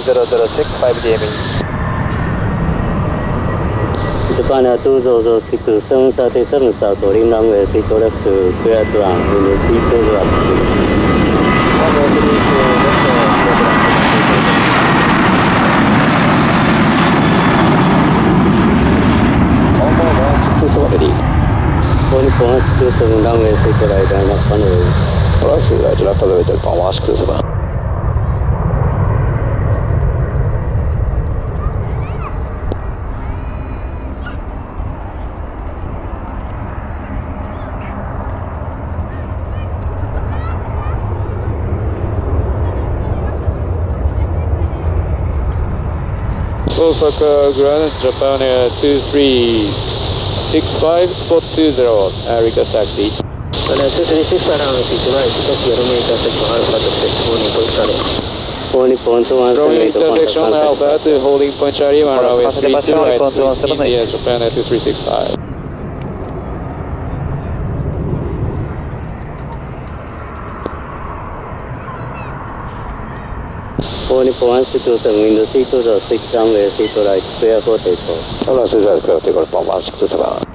JA67AN. Japan Air 206-737 South, holding runway 30 left to clear to land, wind 32 knots. Boeing 427 runway 30 right and left runway. Right, left elevator, Boeing 427. Osaka Grand, Japan Air 2365, spot 20, request taxi. Well, 236 around 59, Tokyo Romeo intersection Alpha to Romeo intersection Alpha to holding point Charlie, runway 32 right, India, Japan Air 2365. Boeing 427, window 3206, runway 30 right, clear for takeoff. All right, clear for takeoff, Boeing 427.